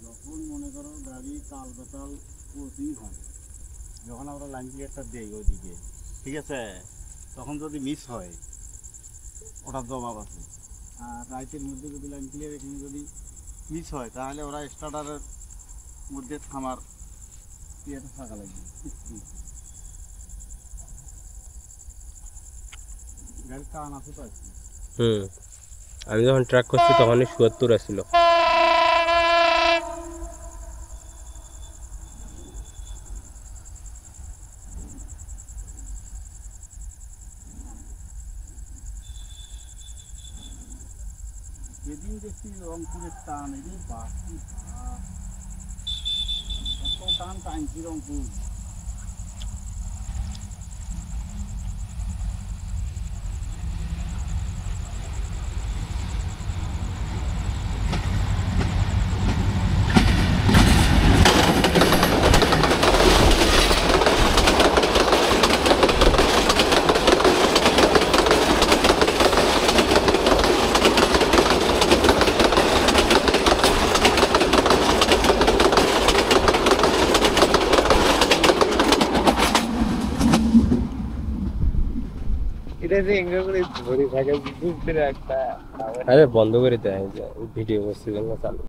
যখন মনে করো গাড়ি তাল বেতাল ক্রসিং হয়, যখন আমরা লাইন ক্লিয়ারটা দিই ওইদিকে, ঠিক আছে, তখন যদি মিস হয় ওটার জবাব আছে। আর রাইতের মধ্যে যদি লাইন ক্লিয়ার এখানে যদি মিস হয় তাহলে ওরা স্টার্টারের মধ্যে থামার ইয়েটা থাকা লাগবে। গাড়ির টান আছে তো আছে। আমি যখন ট্রাক করছি তখনই ৭৭ আছিল। সেদিন দেখছি রংপুরের টান, এদিন বাকি এত টান টানছি রংপুর। আরে বন্ধ করে দেয়, ভিডিও করছি চালু।